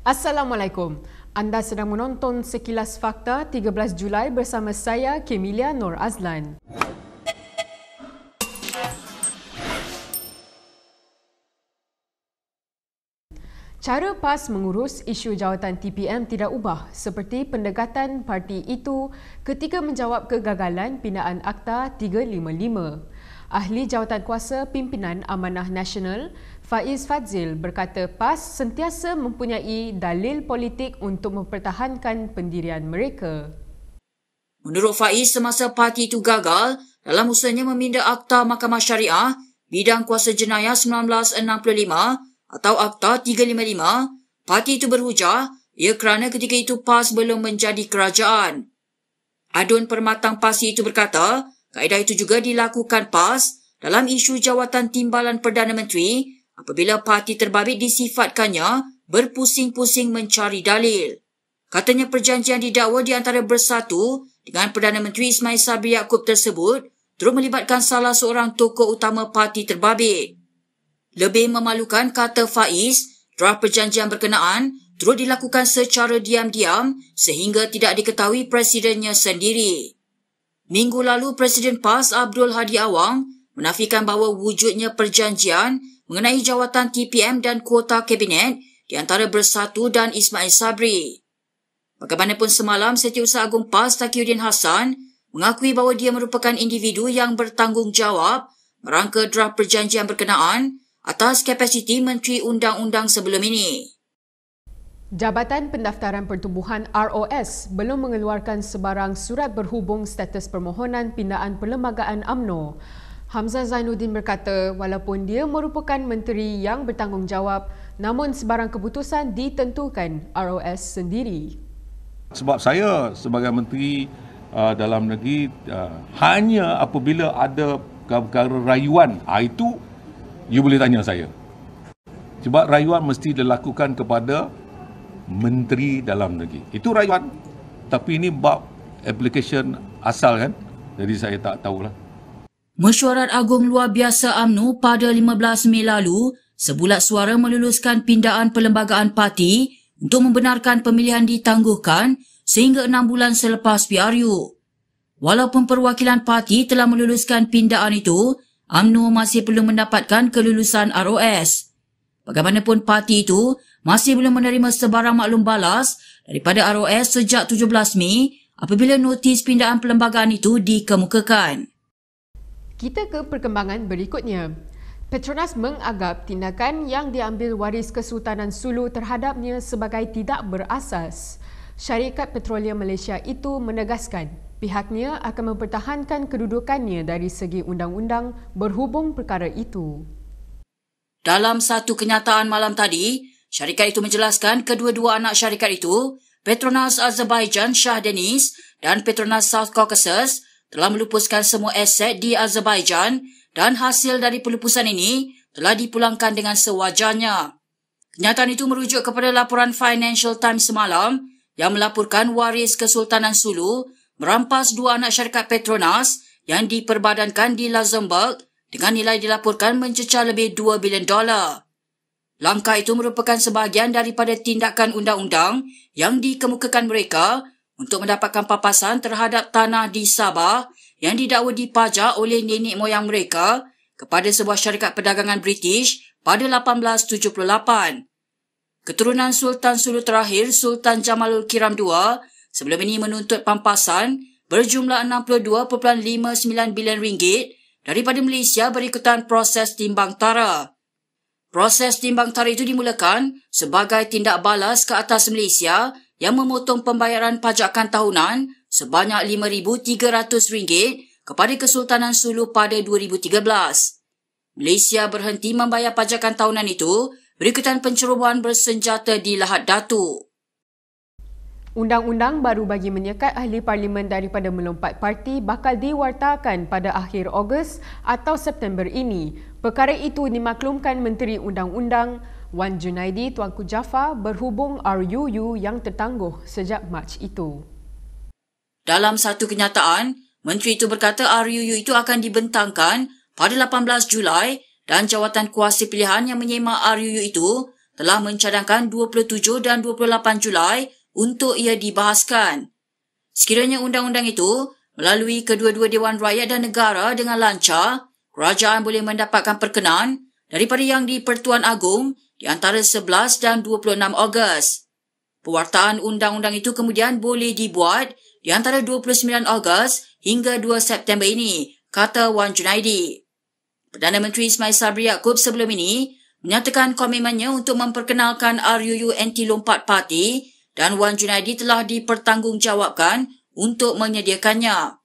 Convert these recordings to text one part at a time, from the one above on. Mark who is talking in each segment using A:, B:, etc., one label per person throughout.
A: Assalamualaikum. Anda sedang menonton Sekilas Fakta 13 Julai bersama saya, Kemilia Nur Azlan. Cara PAS mengurus isu jawatan TPM tidak ubah seperti pendekatan parti itu ketika menjawab kegagalan pindaan Akta 355. Ahli Jawatankuasa Pimpinan Amanah Nasional, Faiz Fadzil berkata PAS sentiasa mempunyai dalil politik untuk mempertahankan pendirian mereka.
B: Menurut Faiz, semasa parti itu gagal dalam usahanya meminda Akta Mahkamah Syariah Bidang Kuasa Jenayah 1965 atau Akta 355, parti itu berhujah ia kerana ketika itu PAS belum menjadi kerajaan. Adun Permatang Parsi itu berkata, kaedah itu juga dilakukan PAS dalam isu jawatan timbalan Perdana Menteri apabila parti terbabit disifatkannya berpusing-pusing mencari dalil. Katanya perjanjian didakwa di antara Bersatu dengan Perdana Menteri Ismail Sabri Yaakob tersebut turut melibatkan salah seorang tokoh utama parti terbabit. Lebih memalukan, kata Faiz, draft perjanjian berkenaan turut dilakukan secara diam-diam sehingga tidak diketahui presidennya sendiri. Minggu lalu, Presiden PAS Abdul Hadi Awang menafikan bahawa wujudnya perjanjian mengenai jawatan TPM dan kuota kabinet di antara Bersatu dan Ismail Sabri. Bagaimanapun semalam, Setiausaha Agung PAS Taqiyuddin Hassan mengakui bahawa dia merupakan individu yang bertanggungjawab merangka draft perjanjian berkenaan atas kapasiti Menteri Undang-Undang sebelum ini.
A: Jabatan Pendaftaran Pertubuhan ROS belum mengeluarkan sebarang surat berhubung status permohonan pindaan perlembagaan UMNO. Hamzah Zainuddin berkata walaupun dia merupakan menteri yang bertanggungjawab, namun sebarang keputusan ditentukan ROS sendiri.
C: Sebab saya sebagai menteri dalam negeri hanya apabila ada perkara rayuan, itu you boleh tanya saya. Sebab rayuan mesti dilakukan kepada Menteri Dalam Negeri. Itu rayuan. Tapi ini bab application asal kan. Jadi saya tak tahulah.
B: Mesyuarat Agung Luar Biasa UMNO pada 15 Mei lalu, sebulat suara meluluskan pindaan perlembagaan parti untuk membenarkan pemilihan ditangguhkan sehingga 6 bulan selepas PRU. Walaupun perwakilan parti telah meluluskan pindaan itu, UMNO masih belum mendapatkan kelulusan ROS. Bagaimanapun parti itu masih belum menerima sebarang maklum balas daripada ROS sejak 17 Mei apabila notis pindaan perlembagaan itu dikemukakan.
A: Kita ke perkembangan berikutnya. Petronas menganggap tindakan yang diambil waris Kesultanan Sulu terhadapnya sebagai tidak berasas. Syarikat Petroleum Malaysia itu menegaskan pihaknya akan mempertahankan kedudukannya dari segi undang-undang berhubung perkara itu.
B: Dalam satu kenyataan malam tadi, syarikat itu menjelaskan kedua-dua anak syarikat itu, Petronas Azerbaijan Shah Deniz dan Petronas South Caucasus, telah melupuskan semua aset di Azerbaijan dan hasil dari pelupusan ini telah dipulangkan dengan sewajarnya. Kenyataan itu merujuk kepada laporan Financial Times semalam yang melaporkan waris Kesultanan Sulu merampas dua anak syarikat Petronas yang diperbadankan di Luxembourg dengan nilai dilaporkan mencecah lebih $2 bilion. Langkah itu merupakan sebahagian daripada tindakan undang-undang yang dikemukakan mereka untuk mendapatkan papasan terhadap tanah di Sabah yang didakwa dipajak oleh nenek moyang mereka kepada sebuah syarikat perdagangan British pada 1878. Keturunan Sultan Sulu terakhir, Sultan Jamalul Kiram II, sebelum ini menuntut pampasan berjumlah 62.59 bilion ringgit daripada Malaysia berikutan proses timbang tara. Proses timbang tara itu dimulakan sebagai tindak balas ke atas Malaysia yang memotong pembayaran pajakan tahunan sebanyak RM5,300 kepada Kesultanan Sulu pada 2013. Malaysia berhenti membayar pajakan tahunan itu berikutan pencerobohan bersenjata di Lahad Datu.
A: Undang-undang baru bagi menyekat ahli parlimen daripada melompat parti bakal diwartakan pada akhir Ogos atau September ini. Perkara itu dimaklumkan Menteri Undang-Undang Wan Junaidi Tuanku Jaafar berhubung RUU yang tertangguh sejak Mac itu.
B: Dalam satu kenyataan, Menteri itu berkata RUU itu akan dibentangkan pada 18 Julai dan jawatan kuasa pilihan yang menyemak RUU itu telah mencadangkan 27 dan 28 Julai untuk ia dibahaskan. Sekiranya undang-undang itu melalui kedua-dua Dewan Rakyat dan Negara dengan lancar, kerajaan boleh mendapatkan perkenan daripada Yang di-Pertuan Agong di antara 11 dan 26 Ogos. Pewartaan undang-undang itu kemudian boleh dibuat di antara 29 Ogos hingga 2 September ini, kata Wan Junaidi. Perdana Menteri Ismail Sabri Yaakob sebelum ini menyatakan komitmennya untuk memperkenalkan RUU Anti Lompat Parti dan Wan Junaidi telah dipertanggungjawabkan untuk menyediakannya.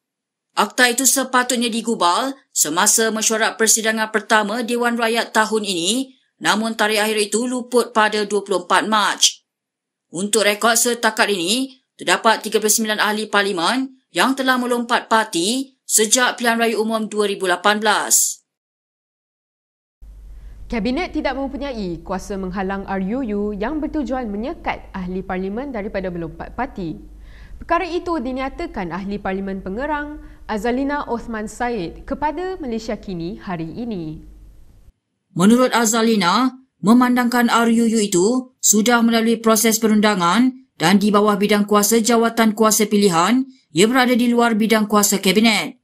B: Akta itu sepatutnya digubal semasa mesyuarat persidangan pertama Dewan Rakyat tahun ini, namun tarikh akhir itu luput pada 24 Mac. Untuk rekod setakat ini, terdapat 39 ahli parlimen yang telah melompat parti sejak pilihan raya umum 2018.
A: Kabinet tidak mempunyai kuasa menghalang RUU yang bertujuan menyekat ahli parlimen daripada melompat parti. Perkara itu dinyatakan ahli parlimen pengerang Azalina Othman Said kepada Malaysia Kini hari ini.
B: Menurut Azalina, memandangkan RUU itu sudah melalui proses perundangan dan di bawah bidang kuasa jawatan kuasa pilihan, ia berada di luar bidang kuasa kabinet.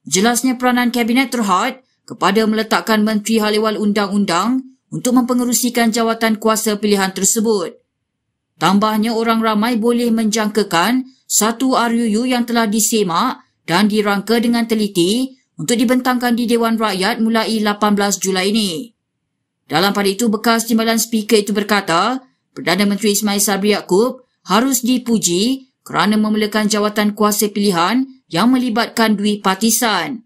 B: Jelasnya peranan kabinet terhad kepada meletakkan Menteri Hal Ehwal Undang-Undang untuk mempengerusikan jawatan kuasa pilihan tersebut. Tambahnya, orang ramai boleh menjangkakan satu RUU yang telah disemak dan dirangka dengan teliti untuk dibentangkan di Dewan Rakyat mulai 18 Julai ini. Dalam pada itu, bekas timbalan speaker itu berkata, Perdana Menteri Ismail Sabri Yaakob harus dipuji kerana memulakan jawatan kuasa pilihan yang melibatkan dui partisan.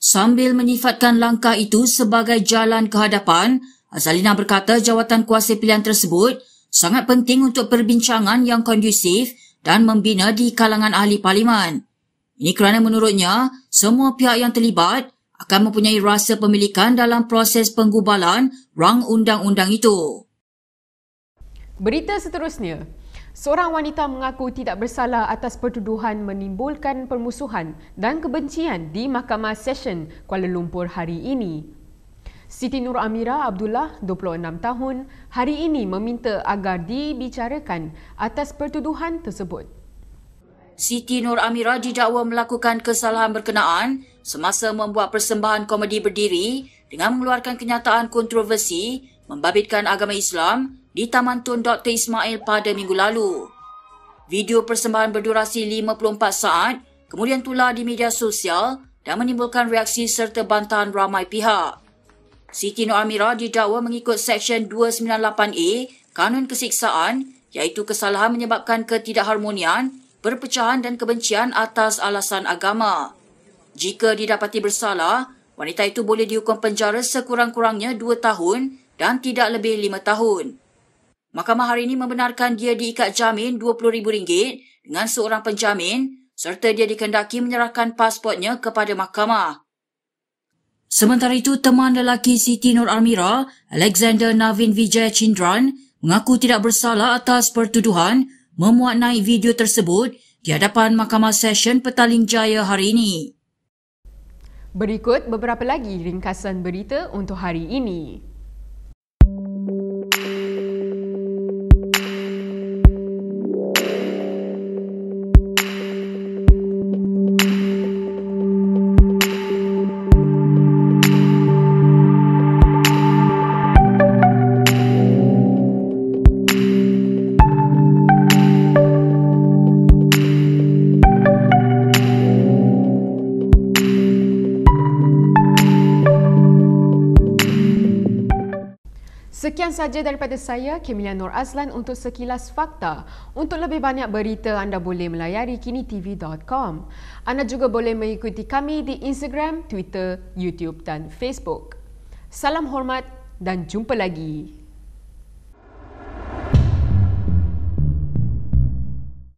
B: Sambil menyifatkan langkah itu sebagai jalan ke hadapan, Azalina berkata jawatan kuasa pilihan tersebut sangat penting untuk perbincangan yang kondusif dan membina di kalangan ahli parlimen. Ini kerana menurutnya, semua pihak yang terlibat akan mempunyai rasa pemilikan dalam proses penggubalan rang undang-undang itu.
A: Berita seterusnya. Seorang wanita mengaku tidak bersalah atas pertuduhan menimbulkan permusuhan dan kebencian di Mahkamah Session Kuala Lumpur hari ini. Siti Nur Amira Abdullah, 26 tahun, hari ini meminta agar dibicarakan atas pertuduhan tersebut.
B: Siti Nur Amira didakwa melakukan kesalahan berkenaan semasa membuat persembahan komedi berdiri dengan mengeluarkan kenyataan kontroversi membabitkan agama Islam di Taman Tun Dr. Ismail pada minggu lalu. Video persembahan berdurasi 54 saat kemudian tular di media sosial dan menimbulkan reaksi serta bantahan ramai pihak. Siti Nur Amira didakwa mengikut Seksyen 298A Kanun Kesiksaan, iaitu kesalahan menyebabkan ketidakharmonian, perpecahan dan kebencian atas alasan agama. Jika didapati bersalah, wanita itu boleh dihukum penjara sekurang-kurangnya 2 tahun dan tidak lebih 5 tahun. Mahkamah hari ini membenarkan dia diikat jamin RM20,000 dengan seorang penjamin serta dia dikendaki menyerahkan pasportnya kepada mahkamah. Sementara itu, teman lelaki Siti Nur Amira, Alexander Navin Vijaya Chindran, mengaku tidak bersalah atas pertuduhan memuat naik video tersebut di hadapan Mahkamah Session Petaling Jaya hari ini.
A: Berikut beberapa lagi ringkasan berita untuk hari ini. Sekian sahaja daripada saya, Kemilia Nur Azlan untuk Sekilas Fakta. Untuk lebih banyak berita, anda boleh melayari kinitv.com. Anda juga boleh mengikuti kami di Instagram, Twitter, YouTube dan Facebook. Salam hormat dan jumpa lagi.